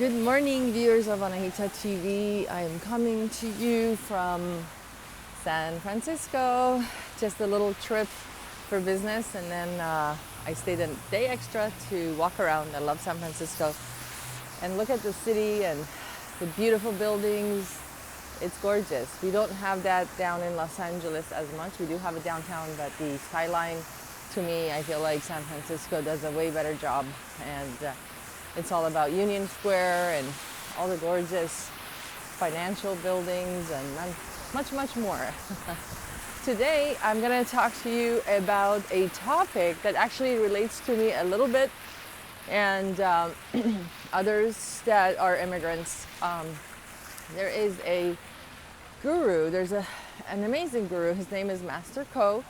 Good morning, viewers of Anahita TV. I am coming to you from San Francisco. Just a little trip for business, and then I stayed a day extra to walk around. I love San Francisco and look at the city and the beautiful buildings. It's gorgeous. We don't have that down in Los Angeles as much. We do have a downtown, but the skyline, to me, I feel like San Francisco does a way better job. And it's all about Union Square and all the gorgeous financial buildings and much, much more. Today, I'm going to talk to you about a topic that actually relates to me a little bit, and others that are immigrants. There is a guru, an amazing guru. His name is Master Ko,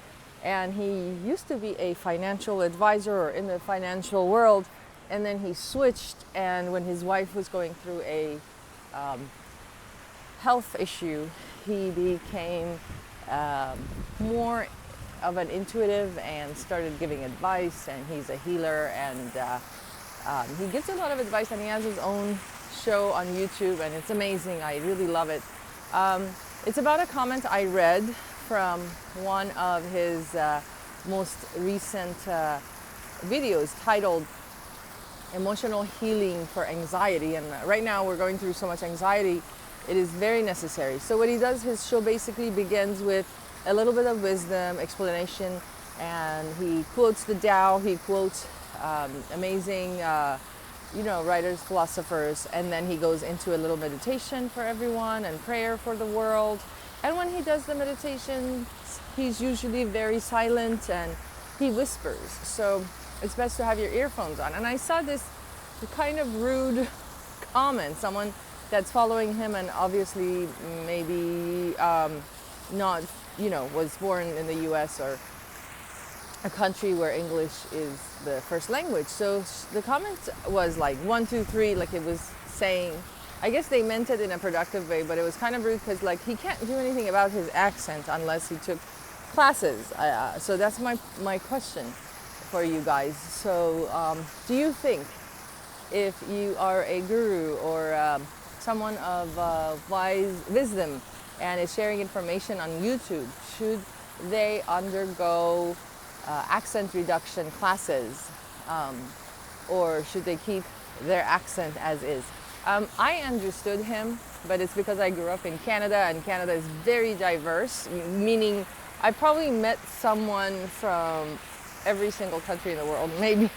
and he used to be a financial advisor or in the financial world. And then he switched, and when his wife was going through a health issue, he became more of an intuitive and started giving advice, and he's a healer, and he gives a lot of advice, and he has his own show on YouTube, and it's amazing. I really love it. It's about a comment I read from one of his most recent videos titled Emotional Healing for Anxiety. And right now we're going through so much anxiety, it is very necessary. So what he does, his show basically begins with a little bit of wisdom, explanation, and he quotes the Tao, he quotes amazing writers, philosophers, and then he goes into a little meditation for everyone and prayer for the world. And when he does the meditations, he's usually very silent and he whispers. So it's best to have your earphones on. And I saw this kind of rude comment, someone that's following him and obviously maybe not, was born in the US or a country where English is the first language. So the comment was like 1, 2, 3, like it was saying, I guess they meant it in a productive way, but it was kind of rude because like he can't do anything about his accent unless he took classes. So that's my question for you guys. So do you think if you are a guru or someone of wisdom and is sharing information on YouTube, should they undergo accent reduction classes, or should they keep their accent as is? I understood him, but it's because I grew up in Canada, and Canada is very diverse, meaning I probably met someone from every single country in the world, maybe,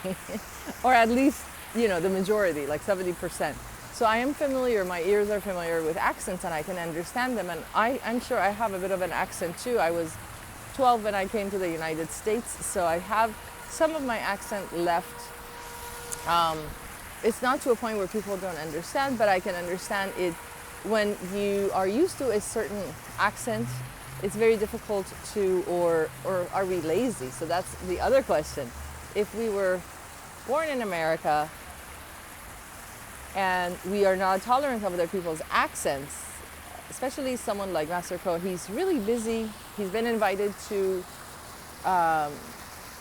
or at least, the majority, like 70%. So I am familiar, my ears are familiar with accents, and I can understand them, and I'm sure I have a bit of an accent too. I was 12 when I came to the United States, so I have some of my accent left. It's not to a point where people don't understand, but I can understand it. When you are used to a certain accent, it's very difficult or are we lazy? So that's the other question. If we were born in America and we are not tolerant of other people's accents, especially someone like Master Ko, he's really busy. He's been invited to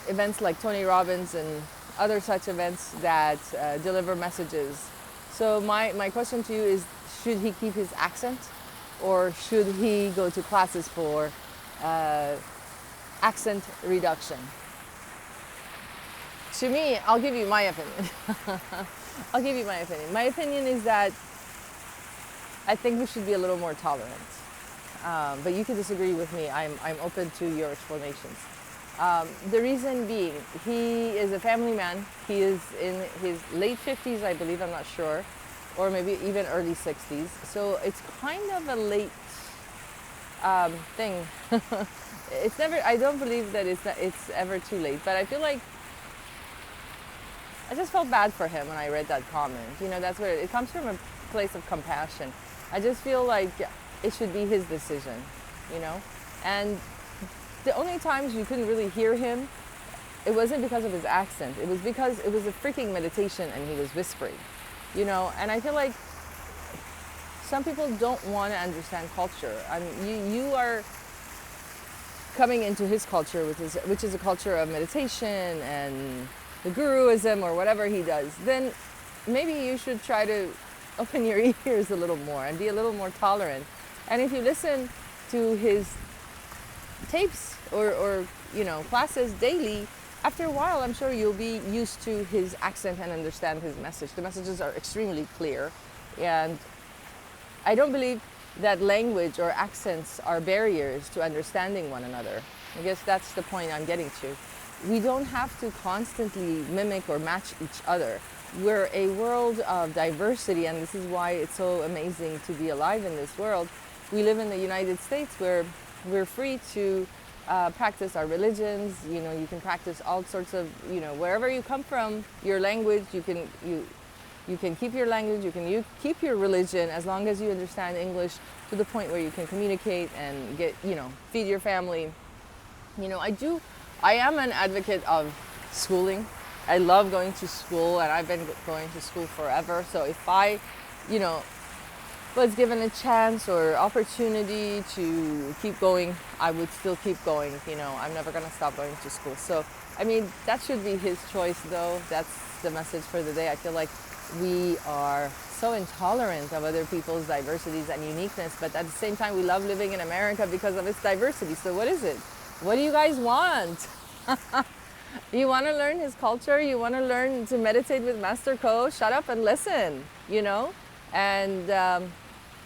events like Tony Robbins and other such events that deliver messages. So my question to you is, should he keep his accent? Or should he go to classes for accent reduction? To me, I'll give you my opinion. I'll give you my opinion. My opinion is that I think we should be a little more tolerant. But you can disagree with me. I'm open to your explanations. The reason being, he is a family man. He is in his late 50s, I believe, I'm not sure, or maybe even early 60s. So it's kind of a late thing. It's never, I don't believe that it's ever too late, but I feel like I just felt bad for him when I read that comment. That's where it comes from, a place of compassion. I just feel like it should be his decision, and the only times you couldn't really hear him, it wasn't because of his accent. It was because it was a freaking meditation and he was whispering, and I feel like some people don't want to understand culture. I mean, you are coming into his culture, which is a culture of meditation and the guruism or whatever he does, then maybe you should try to open your ears a little more and be a little more tolerant. And if you listen to his tapes or classes daily, after a while I'm sure you'll be used to his accent and understand his message. The messages are extremely clear, and I don't believe that language or accents are barriers to understanding one another. I guess that's the point I'm getting to. We don't have to constantly mimic or match each other. We're a world of diversity, and this is why it's so amazing to be alive in this world. We live in the United States where we're free to practice our religions. You can practice all sorts of, wherever you come from, your language, you can keep your language, you can keep your religion as long as you understand English to the point where you can communicate and feed your family. I am an advocate of schooling. I love going to school, and I've been going to school forever. So if I, was given a chance or opportunity to keep going, I would still keep going. I'm never going to stop going to school. So, that should be his choice, though. That's the message for the day. I feel like we are so intolerant of other people's diversities and uniqueness, but at the same time, we love living in America because of its diversity. So what is it? What do you guys want? You want to learn his culture? You want to learn to meditate with Master Ko? Shut up and listen, and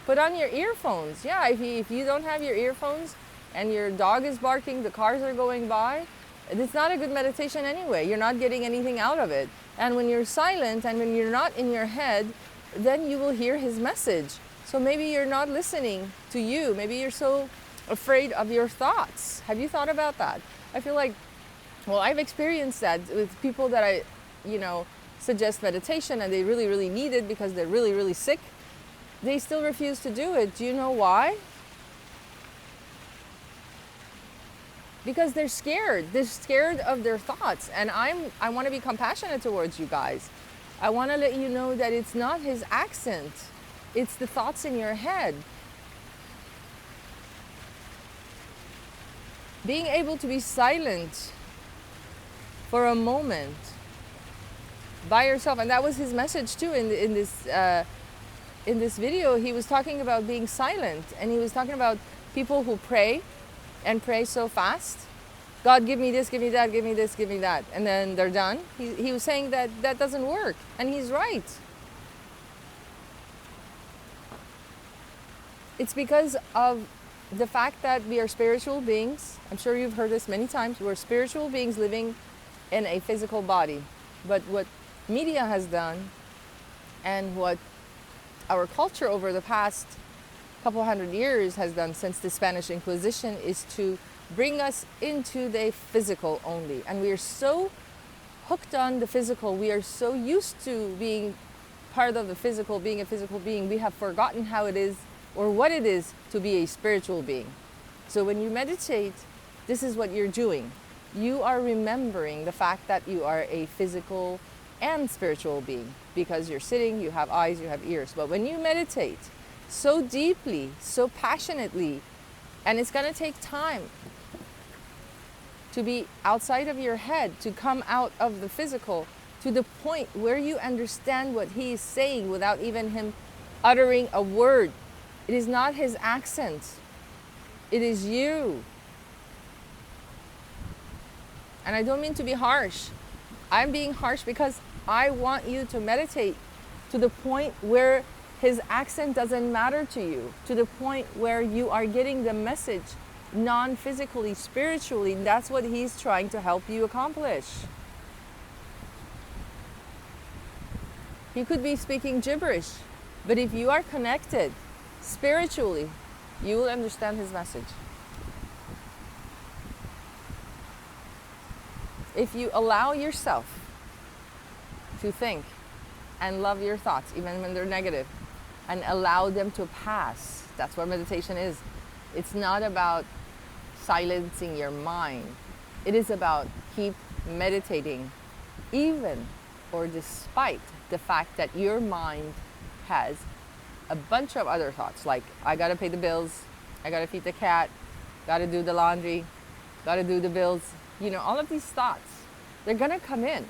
put on your earphones. Yeah, if you don't have your earphones and your dog is barking, the cars are going by, it's not a good meditation anyway. You're not getting anything out of it. And when you're silent and when you're not in your head, then you will hear his message. So maybe you're not listening to you. Maybe you're so afraid of your thoughts. Have you thought about that? I feel like, I've experienced that with people that I, suggest meditation and they really, really need it because they're really, really sick. They still refuse to do it. Do you know why? Because they're scared. They're scared of their thoughts. And I want to be compassionate towards you guys. I want to let you know that it's not his accent. It's the thoughts in your head. Being able to be silent for a moment by yourself, and that was his message too in this video. He was talking about being silent, and he was talking about people who pray and pray so fast. God, give me this, give me that, give me this, give me that, and then they're done. He was saying that doesn't work, and he's right. It's because of the fact that we are spiritual beings. I'm sure you've heard this many times. We're spiritual beings living in a physical body. But what media has done and what our culture over the past couple hundred years has done since the Spanish Inquisition is to bring us into the physical only. And we are so hooked on the physical. We are so used to being part of the physical, being a physical being. We have forgotten how it is or what it is to be a spiritual being. So when you meditate, this is what you're doing. You are remembering the fact that you are a physical and spiritual being because you're sitting, you have eyes, you have ears. But when you meditate so deeply, so passionately, and it's going to take time to be outside of your head, to come out of the physical to the point where you understand what he is saying without even him uttering a word. It is not his accent. It is you. And I don't mean to be harsh. I'm being harsh because I want you to meditate to the point where his accent doesn't matter to you, to the point where you are getting the message non-physically, spiritually. That's what he's trying to help you accomplish. He could be speaking gibberish, but if you are connected spiritually, you will understand his message. If you allow yourself to think and love your thoughts, even when they're negative, and allow them to pass, that's what meditation is. It's not about silencing your mind. It is about keep meditating, even or despite the fact that your mind has a bunch of other thoughts, like I gotta pay the bills, I gotta feed the cat, gotta do the laundry, gotta do the bills. All of these thoughts, they're gonna come in.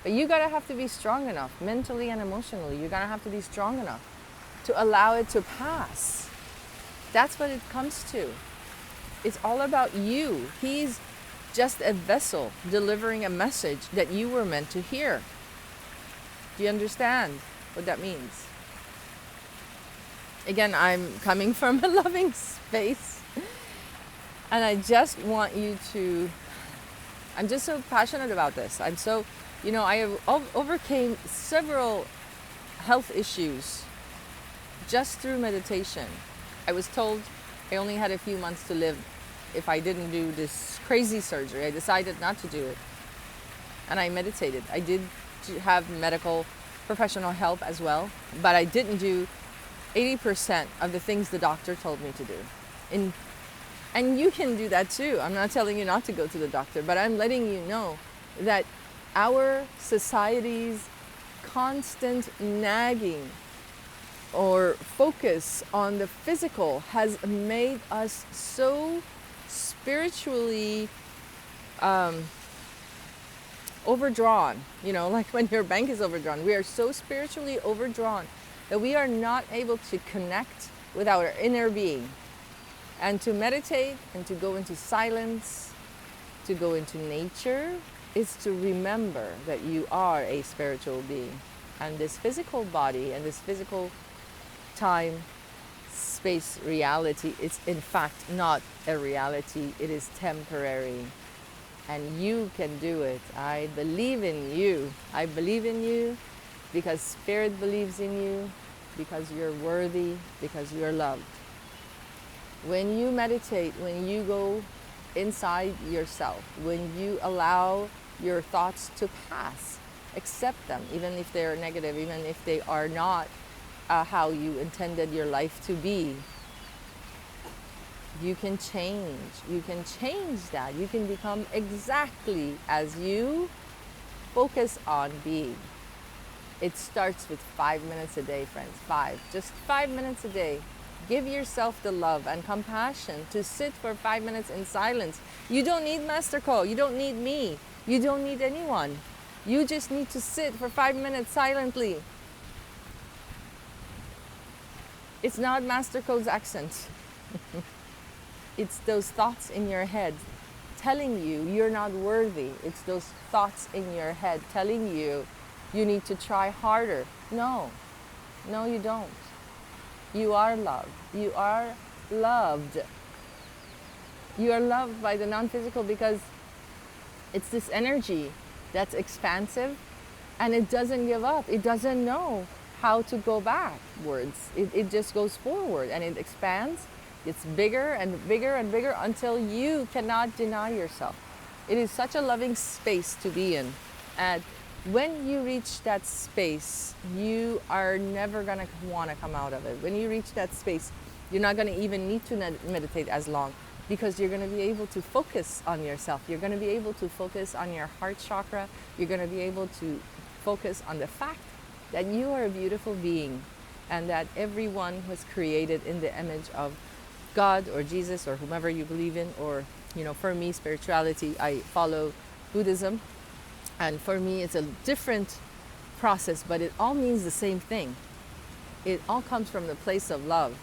But you gotta have to be strong enough, mentally and emotionally. You're gonna have to be strong enough to allow it to pass. That's what it comes to. It's all about you. He's just a vessel delivering a message that you were meant to hear. Do you understand what that means? Again, I'm coming from a loving space. And I just want you to, I'm just so passionate about this. I'm so, I have overcame several health issues just through meditation. I was told I only had a few months to live if I didn't do this crazy surgery. I decided not to do it. And I meditated. I did have medical professional help as well, but I didn't do 80% of the things the doctor told me to do. And you can do that too. I'm not telling you not to go to the doctor, but I'm letting you know that our society's constant nagging or focus on the physical has made us so spiritually overdrawn. Like when your bank is overdrawn, we are so spiritually overdrawn that we are not able to connect with our inner being and to meditate and to go into silence, to go into nature, is to remember that you are a spiritual being. And this physical body and this physical time, space reality is in fact not a reality. It is temporary. And you can do it. I believe in you. I believe in you because Spirit believes in you, because you're worthy, because you're loved. When you meditate, when you go inside yourself, when you allow your thoughts to pass, accept them, even if they're negative, even if they are not how you intended your life to be, you can change. You can change that. You can become exactly as you focus on being. It starts with 5 minutes a day, friends. Just 5 minutes a day. Give yourself the love and compassion to sit for 5 minutes in silence. You don't need MasterCall. You don't need me. You don't need anyone. You just need to sit for 5 minutes silently. It's not MasterCode's accent. It's those thoughts in your head telling you you're not worthy. It's those thoughts in your head telling you you need to try harder. No, you don't. You are loved. You are loved. You are loved by the non-physical because it's this energy that's expansive and it doesn't give up. It doesn't know how to go backwards. It just goes forward and it expands. It's bigger and bigger and bigger until you cannot deny yourself. It is such a loving space to be in. And when you reach that space, you are never going to want to come out of it. When you reach that space, you're not going to even need to meditate as long because you're going to be able to focus on yourself. You're going to be able to focus on your heart chakra. You're going to be able to focus on the fact that you are a beautiful being and that everyone was created in the image of God or Jesus or whomever you believe in. Or, for me, spirituality, I follow Buddhism. And for me, it's a different process, but it all means the same thing. It all comes from the place of love.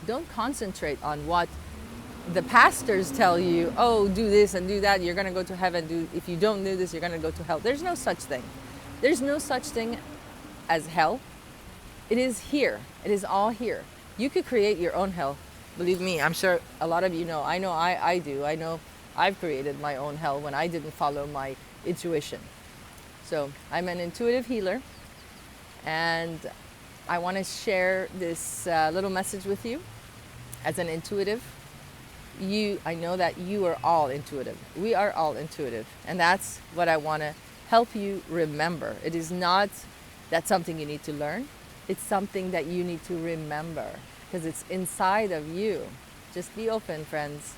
Don't concentrate on what the pastors tell you. Oh, do this and do that. You're going to go to heaven. If you don't do this, you're going to go to hell. There's no such thing. There's no such thing as hell. It is here. It is all here. You could create your own hell. Believe me, I'm sure a lot of you know. I know I do. I know I've created my own hell when I didn't follow my intuition. So I'm an intuitive healer, and I want to share this little message with you. As an intuitive, I know that you are all intuitive. We are all intuitive, and that's what I want to help you remember. It is not that something you need to learn. It's something that you need to remember because it's inside of you. Just be open, friends.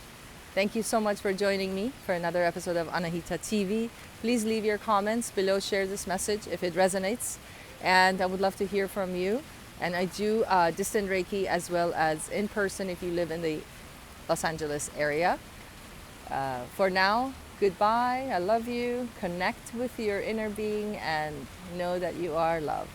Thank you so much for joining me for another episode of Anahita TV. Please leave your comments below, share this message if it resonates, and I would love to hear from you. And I do distant Reiki as well as in person if you live in the Los Angeles area. For now, Goodbye. I love you. Connect with your inner being and know that you are love.